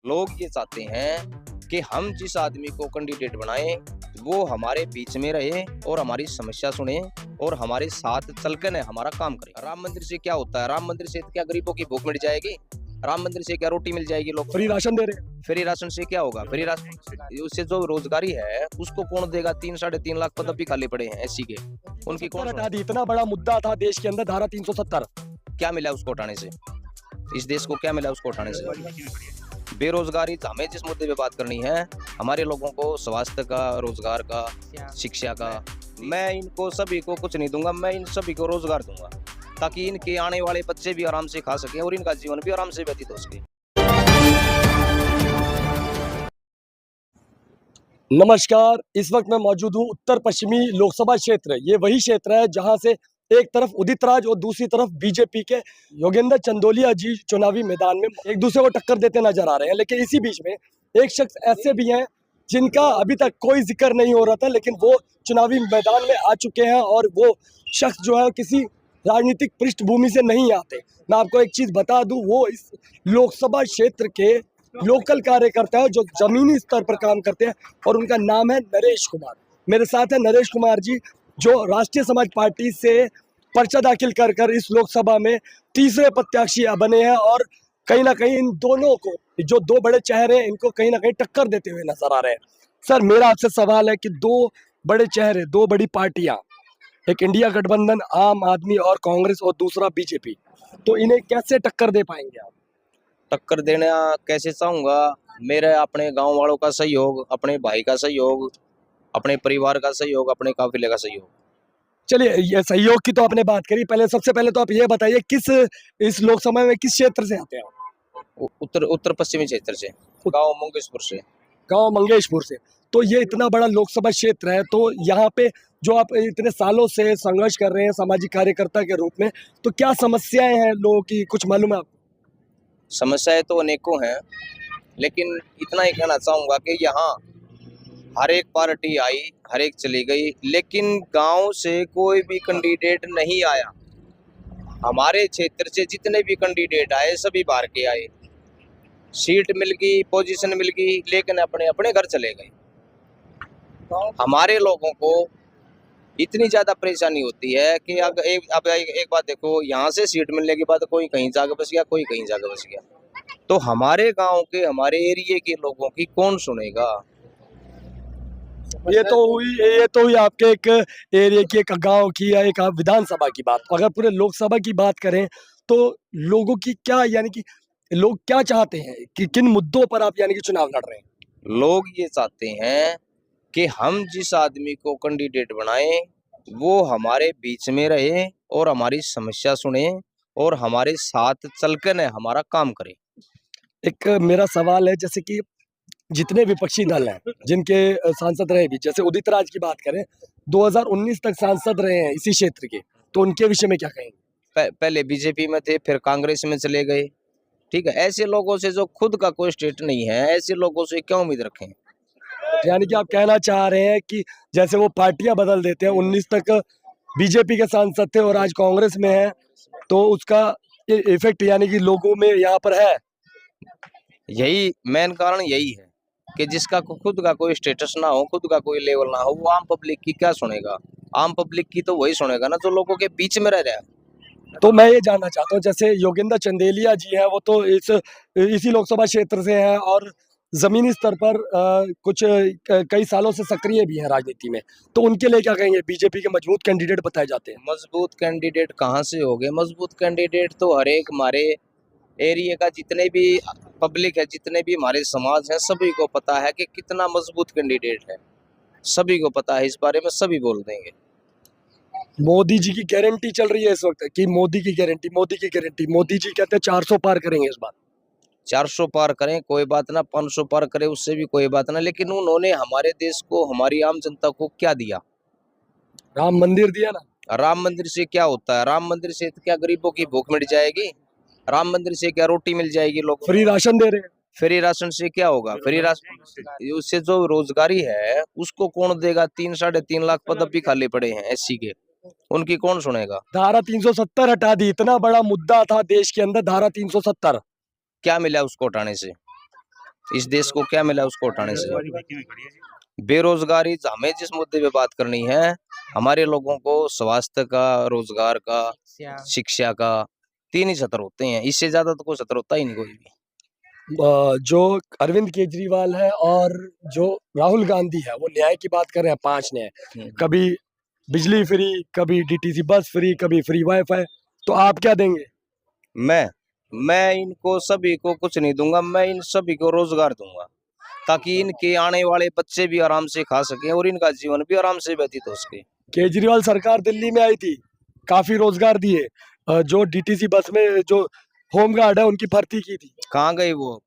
लोग ये चाहते हैं कि हम जिस आदमी को कैंडिडेट बनाएं वो हमारे बीच में रहे और हमारी समस्या सुने और हमारे साथ चलकर हमारा काम करे। राम मंदिर से क्या होता है? राम मंदिर से क्या गरीबों की भूख मिट जाएगी? राम मंदिर से क्या रोटी मिल जाएगी? लोग फ्री राशन दे रहे हैं। फ्री राशन से क्या होगा? फ्री राशन उससे जो रोजगारी है उसको कौन देगा? 3-3.5 लाख पद भी खाली पड़े हैं एससी के, उनकी कौन हटा दी। इतना बड़ा मुद्दा था देश के अंदर, धारा 370। क्या मिला उसको उठाने से? इस देश को क्या मिला उसको उठाने से? बेरोजगारी। हमें जिस मुद्दे पे बात करनी है, हमारे लोगों को स्वास्थ्य का, रोजगार का, शिक्षा का, मैं इनको सभी को कुछ नहीं दूंगा, मैं इन सभी को रोजगार दूंगा ताकि इनके आने वाले बच्चे भी आराम से खा सकें और इनका जीवन भी आराम से व्यतीत हो सके। नमस्कार, इस वक्त मैं मौजूद हूँ उत्तर पश्चिमी लोकसभा क्षेत्र। ये वही क्षेत्र है जहां से एक तरफ उदित राज और दूसरी तरफ बीजेपी के योगेंद्र चंदोलिया जी चुनावी मैदान में एक दूसरे को टक्कर देते नजर आ रहे हैं। लेकिन इसी बीच में एक शख्स ऐसे भी हैं जिनका अभी तक कोई जिक्र नहीं हो रहा था, लेकिन वो चुनावी मैदान में आ चुके हैं। और वो शख्स जो है किसी राजनीतिक पृष्ठभूमि से नहीं आते। मैं आपको एक चीज बता दूं, वो इस लोकसभा क्षेत्र के लोकल कार्यकर्ता है जो जमीनी स्तर पर काम करते हैं, और उनका नाम है नरेश कुमार। मेरे साथ है नरेश कुमार जी, जो राष्ट्रीय समाज पार्टी से पर्चा दाखिल कर कर इस लोकसभा में तीसरे प्रत्याशी बने हैं। और कहीं ना कहीं इन दोनों को, जो दो बड़े चेहरे हैं, इनको कहीं ना कहीं टक्कर देते हुए नजर आ रहे हैं। सर, मेरा आपसे सवाल है कि दो बड़े चेहरे, दो बड़ी पार्टियां, एक इंडिया गठबंधन आम आदमी और कांग्रेस और दूसरा बीजेपी, तो इन्हें कैसे टक्कर दे पाएंगे आप? टक्कर देना कैसे चाहूंगा? मेरे अपने गांव वालों का सहयोग, अपने भाई का सहयोग, अपने परिवार का सहयोग, अपने काफिले का सहयोग। चलिए, ये सहयोग की तो आपने बात करी। पहले सबसे पहले तो आप ये बताइए, किस इस लोकसभा में किस क्षेत्र से आते हैं आप? उत्तर पश्चिमी क्षेत्र से, गांव मंगेशपुर से। गांव मंगेशपुर से। तो ये इतना बड़ा लोकसभा क्षेत्र है, तो यहाँ पे जो आप इतने सालों से संघर्ष कर रहे हैं सामाजिक कार्यकर्ता के रूप में, तो क्या समस्याएं हैं लोगों की, कुछ मालूम है आपको? समस्याएं तो अनेकों हैं, लेकिन इतना ही कहना चाहूंगा कि यहाँ हर एक पार्टी आई, हर एक चली गई, लेकिन गांव से कोई भी कैंडिडेट नहीं आया। हमारे क्षेत्र से जितने भी कैंडिडेट आए सभी बाहर के आए, सीट मिल गई, पोजीशन मिल गई, लेकिन अपने अपने घर चले गए। हमारे लोगों को इतनी ज्यादा परेशानी होती है कि अब एक बात देखो, यहाँ से सीट मिलने के बाद कोई कहीं जाके बस गया, कोई कहीं जाके बस गया, तो हमारे गांव के, हमारे एरिया के लोगों की कौन सुनेगा? ये तो हुई आपके एक एरिया की, एक गांव की या एक विधानसभा की बात। अगर पूरे लोकसभा की बात करें तो लोगों की क्या, यानी कि लोग क्या चाहते हैं कि किन मुद्दों पर आप यानी कि चुनाव लड़ रहे हैं? लोग ये चाहते हैं कि हम जिस आदमी को कैंडिडेट बनाएं वो हमारे बीच में रहे और हमारी समस्या सुने और हमारे साथ चलकर हमारा काम करे। एक मेरा सवाल है, जैसे कि जितने विपक्षी दल हैं जिनके सांसद रहे भी, जैसे उदित राज की बात करें, 2019 तक सांसद रहे हैं इसी क्षेत्र के, तो उनके विषय में क्या कहेंगे? पहले बीजेपी में थे, फिर कांग्रेस में चले गए। ठीक है, ऐसे लोगों से जो खुद का कोई स्टेट नहीं है, ऐसे लोगों से क्या उम्मीद रखें? यानी कि आप कहना चाह रहे हैं कि जैसे वो पार्टियां बदल देते हैं, 19 तक बीजेपी के सांसद थे और आज कांग्रेस में है, तो उसका इफेक्ट यानी कि लोगों में यहाँ पर है। यही मेन कारण यही है कि जिसका खुद का कोई स्टेटस ना हो, खुद का कोई लेवल ना हो, वो आम पब्लिक की क्या सुनेगा? आम पब्लिक की तो वही सुनेगा ना जो लोगों के बीच में रह रहा है। तो मैं ये जानना चाहता हूँ, जैसे योगेंद्र चंदेलिया जी हैं, वो तो इसी लोकसभा क्षेत्र से हैं और जमीनी स्तर पर कुछ कई सालों से सक्रिय भी हैं राजनीति में, तो उनके लिए क्या कहेंगे? बीजेपी के मजबूत कैंडिडेट बताए जाते हैं। मजबूत कैंडिडेट कहाँ से हो गए? मजबूत कैंडिडेट तो हर एक हमारे एरिया का जितने भी पब्लिक है, जितने भी हमारे समाज है, सभी को पता है कि कितना मजबूत कैंडिडेट है। सभी को पता है इस बारे में, सभी बोल देंगे। मोदी जी की गारंटी चल रही है इस वक्त कि मोदी की गारंटी, मोदी की गारंटी। मोदी जी कहते हैं 400 पार करेंगे इस बार। 400 पार करें कोई बात ना, 500 पार करें उससे भी कोई बात ना, लेकिन उन्होंने हमारे देश को, हमारी आम जनता को क्या दिया? राम मंदिर दिया ना। राम मंदिर से क्या होता है? राम मंदिर से क्या गरीबों की भूख मिट जाएगी? राम मंदिर से क्या रोटी मिल जाएगी? लोग फ्री राशन दे रहे हैं। फ्री राशन से क्या होगा? फ्री राशन उससे जो रोजगारी है उसको कौन देगा? 3-3.5 लाख पद भी खाली पड़े हैं एससी के, उनकी कौन सुनेगा? धारा 370 हटा दी। इतना बड़ा मुद्दा था देश के अंदर, धारा 370। क्या मिला उसको हटाने से? इस देश को क्या मिला उसको उठाने से? बेरोजगारी, हमें जिस मुद्दे पे बात करनी है, हमारे लोगों को स्वास्थ्य का, रोजगार का, शिक्षा का 3 ही सत्र होते हैं, इससे ज्यादा तो कोई सत्र होता ही नहीं कोई भी। जो अरविंद केजरीवाल है और जो राहुल गांधी है वो न्याय की बात कर रहे हैं, 5 न्याय, कभी बिजली फ्री, कभी डीटीसी बस फ्री, कभी फ्री वाईफाई, तो आप क्या देंगे? मैं इनको सभी को कुछ नहीं दूंगा, मैं इन सभी को रोजगार दूंगा ताकि इनके आने वाले बच्चे भी आराम से खा सकें और इनका जीवन भी आराम से व्यतीत हो सके। केजरीवाल सरकार दिल्ली में आई थी, काफी रोजगार दिए, जो डीटीसी बस में जो होमगार्ड है उनकी भर्ती की थी। कहाँ गए वो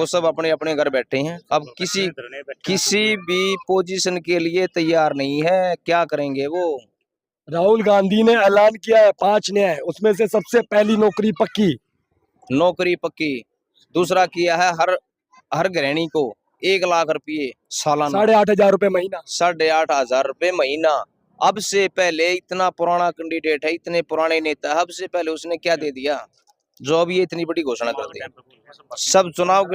सब अपने अपने घर बैठे हैं। अब किसी भी पोजीशन के लिए तैयार नहीं है, क्या करेंगे वो? राहुल गांधी ने ऐलान किया है 5 न्याय, उसमें से सबसे पहली नौकरी पक्की, दूसरा किया है हर गृहिणी को 1 लाख रुपये सालाना, 8,500 रुपए महीना, 8,500 रुपये महीना। अब से पहले इतना पुराना कैंडिडेट है, इतने पुराने नेता, अब से पहले उसने क्या दे दिया जो अब ये इतनी बड़ी घोषणा कर दी? सब चुनाव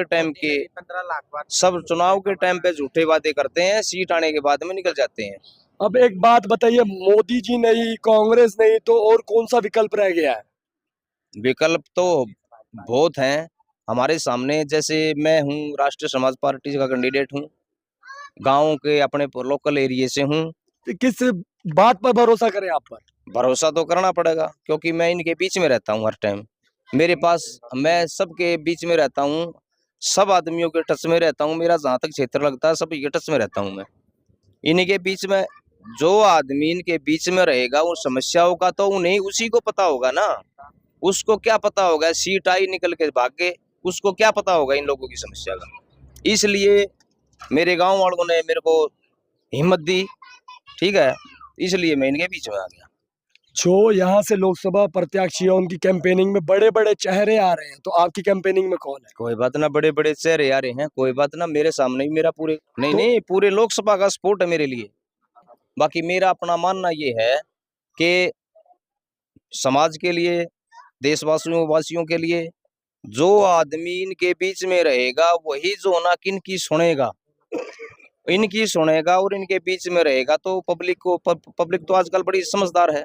के टाइम पे झूठे वादे करते हैं, सीट आने के बाद में निकल जाते हैं। अब एक बात बताइए, मोदी जी नहीं, कांग्रेस नहीं, तो और कौन सा विकल्प रह गया है? विकल्प तो बहुत हैं हमारे सामने। जैसे मैं हूँ राष्ट्रीय समाज पार्टी का कैंडिडेट हूँ, गाँव के अपने लोकल एरिया से हूँ। तो किस बात पर भरोसा करें आप पर? भरोसा तो करना पड़ेगा क्योंकि मैं इनके बीच में रहता हूँ हर टाइम। मैं सबके बीच में रहता हूँ, सब आदमियों के टच में रहता हूँ। मेरा जहाँ तक क्षेत्र लगता है सभी के टच में रहता हूँ मैं। इनके बीच में जो आदमी इनके बीच में रहेगा उन समस्याओं का तो उन्हें उसी को पता होगा ना। उसको क्या पता होगा, सीट आई निकल के भागे, उसको क्या पता होगा इन लोगों की समस्या का। इसलिए मेरे गांव वालों ने मेरे को हिम्मत दी, ठीक है, इसलिए मैं इनके बीच में आ गया। जो यहाँ से लोकसभा प्रत्याशी है उनकी कैंपेनिंग में बड़े बड़े चेहरे आ रहे हैं, तो आपकी कैंपेनिंग में कौन है? कोई बात ना, बड़े बड़े चेहरे आ रहे हैं, कोई बात ना। मेरे सामने ही मेरा नहीं पूरे लोकसभा का सपोर्ट है मेरे लिए। बाकी मेरा अपना मानना ये है कि समाज के लिए, वासियों के लिए जो आदमी इनके बीच में रहेगा वही जो ना इनकी सुनेगा और इनके बीच में रहेगा तो पब्लिक तो आजकल बड़ी समझदार है,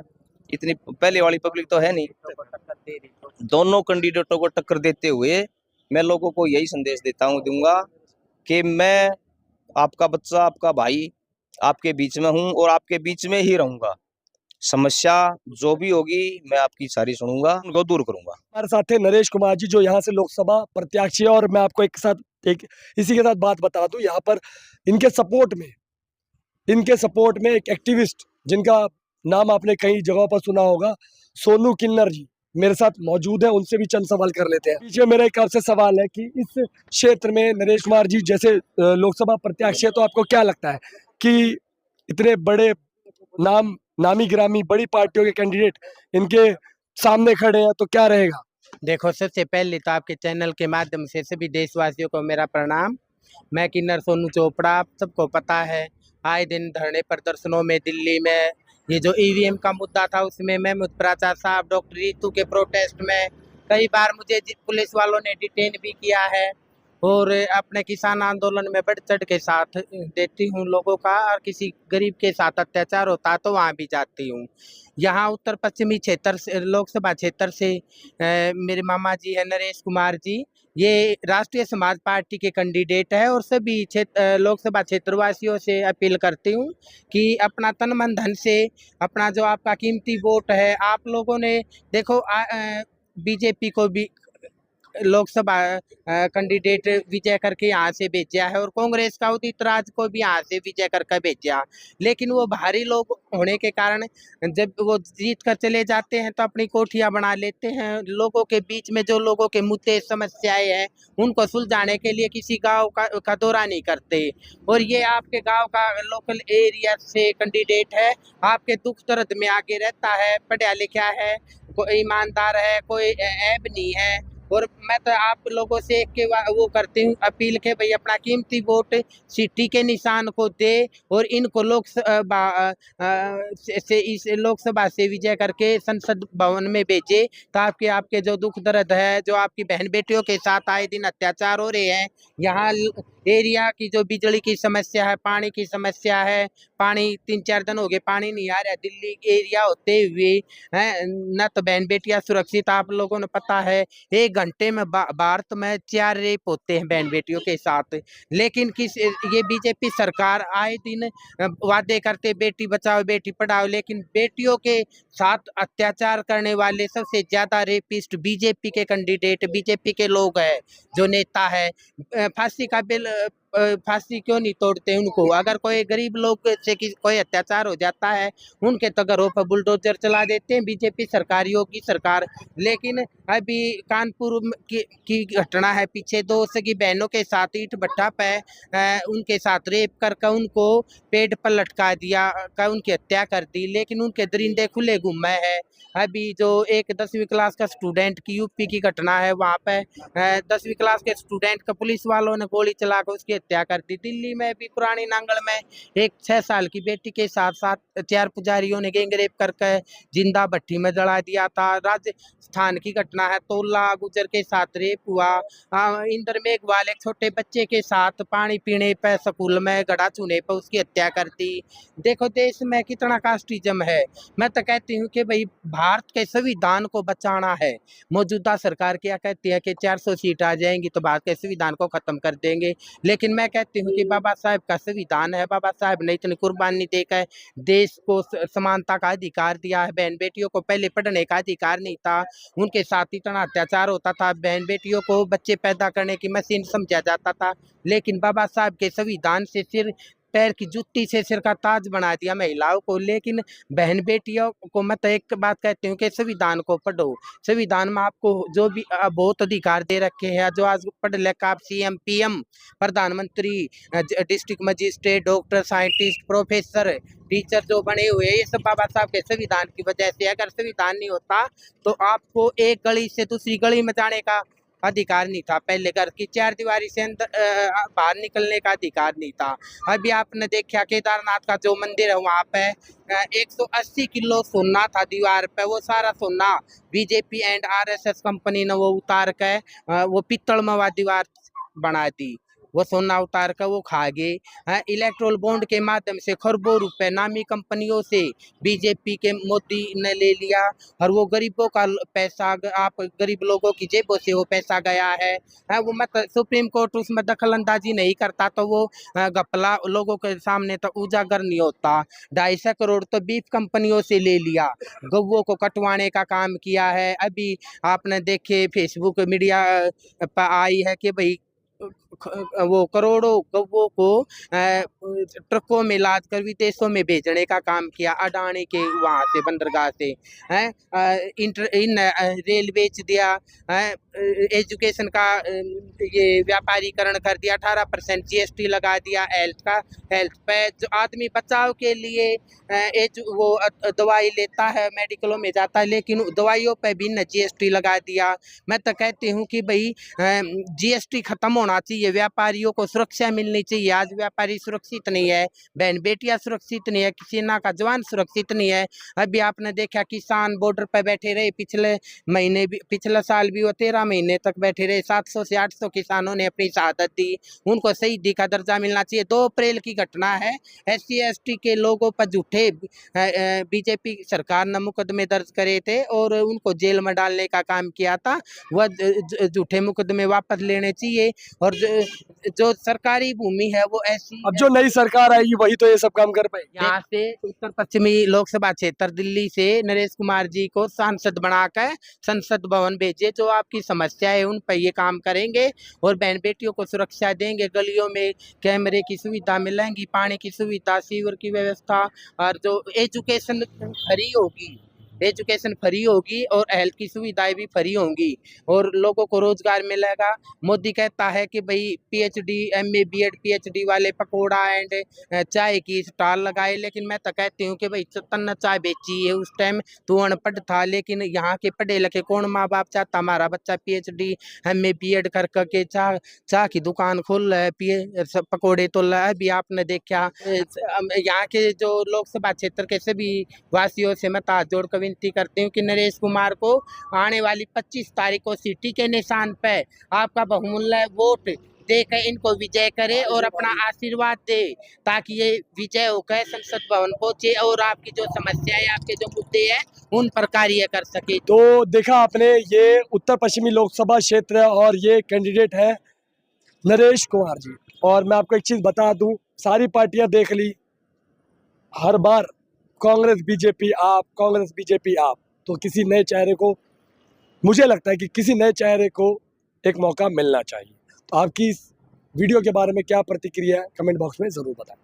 इतनी पहले वाली पब्लिक तो है नहीं। दोनों कैंडिडेटों को टक्कर देते हुए मैं लोगों को यही संदेश दूंगा कि मैं आपका बच्चा, आपका भाई आपके बीच में हूं और आपके बीच में ही रहूंगा। समस्या जो भी होगी मैं आपकी सारी सुनूंगा, उनको दूर करूंगा। हमारे साथ थे नरेश कुमार जी, जो यहाँ से लोकसभा प्रत्याशी है। और मैं आपको एक इसी के साथ बात बता दूं, यहाँ पर इनके सपोर्ट में एक एक्टिविस्ट जिनका नाम आपने कई जगहों पर सुना होगा, सोनू किन्नर जी मेरे साथ मौजूद है। उनसे भी चंद सवाल कर लेते हैं। पीछे मेरा एक आपसे सवाल है कि इस क्षेत्र में नरेश कुमार जी जैसे लोकसभा प्रत्याशी है, तो आपको क्या लगता है कि इतने बड़े नामी गिरामी बड़ी पार्टियों के कैंडिडेट इनके सामने खड़े हैं, तो क्या रहेगा? देखो, सबसे पहले तो आपके चैनल के माध्यम से सभी देशवासियों को मेरा प्रणाम। मैं किन्नर सोनू चोपड़ा, आप सबको पता है, आए दिन धरने प्रदर्शनों में दिल्ली में ये जो ईवीएम का मुद्दा था उसमें महमूद प्राचार्य साहब, डॉक्टर रितू के प्रोटेस्ट में कई बार मुझे पुलिस वालों ने डिटेन भी किया है। और अपने किसान आंदोलन में बढ़ चढ़ के साथ देती हूँ लोगों का, और किसी गरीब के साथ अत्याचार होता तो वहाँ भी जाती हूँ। यहाँ उत्तर पश्चिमी क्षेत्र से, लोकसभा क्षेत्र से मेरे मामा जी है नरेश कुमार जी, ये राष्ट्रीय समाज पार्टी के कैंडिडेट है। और सभी लोकसभा क्षेत्रवासियों से अपील करती हूँ कि अपना तन मन धन से, अपना जो आपका कीमती वोट है, आप लोगों ने देखो बीजेपी को भी लोकसभा कैंडिडेट विजय करके यहाँ से भेजा है और कांग्रेस का उदित राज को भी यहाँ से विजय करके भेजा। लेकिन वो भारी लोग होने के कारण जब वो जीत कर चले जाते हैं तो अपनी कोठियाँ बना लेते हैं। लोगों के बीच में जो लोगों के मुद्दे समस्याएं हैं उनको सुलझाने के लिए किसी गांव का दौरा नहीं करते। और ये आपके गांव का लोकल एरिया से कैंडिडेट है, आपके दुख दर्द में आगे रहता है, पढ़ा लिखा है, कोई ईमानदार है, कोई ऐब नहीं है। और मैं तो आप लोगों से वो करती हूँ अपील के भाई अपना कीमती वोट सिटी के निशान को दे और इनको से इस लोकसभा से विजय करके संसद भवन में भेजे, ताकि आपके जो दुख दर्द है, जो आपकी बहन बेटियों के साथ आए दिन अत्याचार हो रहे हैं, यहाँ एरिया की जो बिजली की समस्या है, पानी की समस्या है, पानी 3-4 दिन हो गए पानी नहीं आ रहा दिल्ली एरिया होते हुए है, न तो बहन बेटियां सुरक्षित। आप लोगों ने पता है 1 घंटे में भारत में 4 रेप होते हैं बहन बेटियों के साथ, लेकिन ये बीजेपी सरकार आए दिन वादे करते बेटी बचाओ बेटी पढ़ाओ, लेकिन बेटियों के साथ अत्याचार करने वाले सबसे ज्यादा रेपिस्ट बीजेपी के कैंडिडेट, बीजेपी के लोग हैं, जो नेता है। फांसी का बिल फांसी क्यों नहीं तोड़ते उनको? अगर कोई गरीब लोग से कोई अत्याचार हो जाता है, उनके तो घरों पर बुलडोजर चला देते हैं बीजेपी सरकारियों की सरकार। लेकिन अभी कानपुर की घटना है, पीछे 2 सगी बहनों के साथ ईंट भट्टा पे उनके साथ रेप करके उनको पेड़ पर लटका दिया, उनकी हत्या कर दी, लेकिन उनके दरिंदे खुले घूमे हैं। अभी जो एक 10वीं क्लास का स्टूडेंट की यूपी की घटना है, वहाँ पे 10वीं क्लास के स्टूडेंट का पुलिस वालों ने गोली चलाकर उसकी हत्या कर दी। दिल्ली में भी पुरानी नांगल में एक 6 साल की बेटी के साथ 4 पुजारियों ने गैंग रेप करके जिंदा भट्टी में जला दिया था। राजस्थान की घटना है, तोला गुजर के साथ रेप हुआ। इंदर मेघवाल एक छोटे बच्चे के साथ पानी पीने पे स्कूल में गड़ा चूने पर उसकी हत्या कर दी। देखो देश में कितना कास्टिज्म है। मैं तो कहती हूँ कि भाई भारत के संविधान को बचाना है। मौजूदा सरकार क्या कहती है कि 400 सीट आ जाएंगी तो भारत के संविधान को खत्म कर देंगे, लेकिन मैं कहती हूँ कि बाबा साहब का संविधान है, बाबा साहब ने इतनी कुर्बानी देकर देश को समानता का अधिकार दिया है। बहन बेटियों को पहले पढ़ने का अधिकार नहीं था, उनके साथ इतना अत्याचार होता था, बहन बेटियों को बच्चे पैदा करने की मशीन समझा जाता था, लेकिन बाबा साहब के संविधान से सिर पैर की जुत्ती से सिर का ताज बना दिया महिलाओं को। लेकिन बहन बेटियों को मैं तो एक बात कहती हूँ कि संविधान को पढ़ो। संविधान में आपको जो भी बहुत अधिकार दे रखे हैं, जो आज पढ़ लेकर आप CM PM प्रधानमंत्री district magistrate doctor scientist professor teacher जो बने हुए हैं, ये सब बाबा साहब के संविधान की वजह से। अगर संविधान नहीं होता तो आपको एक गली से दूसरी गली में जाने का अधिकार नहीं था, पहले घर की 4 दीवारी से अंदर बाहर निकलने का अधिकार नहीं था। अभी आपने देखा केदारनाथ का जो मंदिर है, वहाँ पे 180 किलो सोना था दीवार पे, वो सारा सोना बीजेपी एंड RSS कंपनी ने वो उतार के वो पित्तल में वो दीवार बना दी, वो सोना उतार कर वो खा गए। इलेक्ट्रोल बॉन्ड के माध्यम से खरबों रुपए नामी कंपनियों से बीजेपी के मोदी ने ले लिया, और वो गरीबों का पैसा, आप गरीब लोगों की जेबों से वो पैसा गया है। वो मतलब सुप्रीम कोर्ट उसमें दखल अंदाजी नहीं करता, तो वो घपला लोगों के सामने तो उजागर नहीं होता। 250 करोड़ तो बीफ कंपनियों से ले लिया, गौओं को कटवाने का काम किया है। अभी आपने देखे फेसबुक मीडिया पर आई है कि भाई वो करोड़ों गौओं को ट्रकों में लाद कर विदेशों में भेजने का काम किया अडानी के वहाँ से बंदरगाह से। इन रेल बेच दिया, एजुकेशन का ये व्यापारीकरण कर दिया, 18% GST लगा दिया हेल्थ पे। जो आदमी बचाव के लिए वो दवाई लेता है, मेडिकलों में जाता है, लेकिन दवाइयों पे भी न GST लगा दिया। मैं तो कहती हूँ कि भाई GST खत्म होना चाहिए, व्यापारियों को सुरक्षा मिलनी चाहिए। आज व्यापारी सुरक्षित नहीं है, बहन बेटियां सुरक्षित नहीं है, सेना का जवान सुरक्षित नहीं है। अभी आपने देखा किसान बॉर्डर पर बैठे रहे, पिछले साल भी वो 13 महीने तक बैठे रहे। 700 से 800 किसानों ने अपनी शहादत दी, उनको शहीदी का दर्जा मिलना चाहिए। 2 अप्रैल की घटना है, SC ST के लोगों पर झूठे बीजेपी सरकार ने मुकदमे दर्ज करे थे और उनको जेल में डालने का काम किया था। वह झूठे मुकदमे वापस लेने चाहिए, और जो सरकारी भूमि है वो ऐसी। अब जो नई सरकार आएगी वही तो ये सब काम कर पाएगी। यहाँ से उत्तर पश्चिमी लोकसभा क्षेत्र दिल्ली से नरेश कुमार जी को सांसद बनाकर संसद भवन भेजे, जो आपकी समस्या है उन पर ये काम करेंगे और बहन बेटियों को सुरक्षा देंगे। गलियों में कैमरे की सुविधा मिलेंगी, पानी की सुविधा, सीवर की व्यवस्था, और जो एजुकेशन फ्री होगी, एजुकेशन फ्री होगी और हेल्थ की सुविधाएं भी फ्री होंगी और लोगों को रोजगार मिलेगा। मोदी कहता है कि भाई पीएचडी, एमए, बीएड, पीएचडी वाले पकोड़ा एंड चाय की स्टॉल लगाए, लेकिन मैं तो कहती हूँ कि भाई तन्ना चाय बेची है, उस टाइम तू अनपढ़ था, लेकिन यहाँ के पढ़े लिखे कौन माँ बाप चाहता हमारा बच्चा पीएचडी, एमए, बीएड कर करके चाय चाय की दुकान खोल रहा है, पकोड़े तो अभी आपने देखा। यहाँ के जो लोकसभा क्षेत्र के सभी वासियों से मैं हाथ जोड़ कर विनती करती हूँ कि नरेश कुमार को आने वाली 25 तारीख को सिटी के निशान पे आपका बहुमूल्य वोट देकर इनको विजय करे और अपना आशीर्वाद दे, ताकि ये विजय होकर संसद भवन पहुंचे और आपकी जो समस्याएं, आपके जो मुद्दे हैं उन पर कार्य कर सके। तो देखा आपने, ये उत्तर पश्चिमी लोकसभा क्षेत्र है और ये कैंडिडेट है नरेश कुमार जी। और मैं आपको एक चीज बता दूं, सारी पार्टियां देख ली, हर बार कांग्रेस बीजेपी आप, कांग्रेस बीजेपी आप, तो किसी नए चेहरे को, मुझे लगता है कि किसी नए चेहरे को एक मौका मिलना चाहिए। तो आपकी इस वीडियो के बारे में क्या प्रतिक्रिया है, कमेंट बॉक्स में ज़रूर बताएं।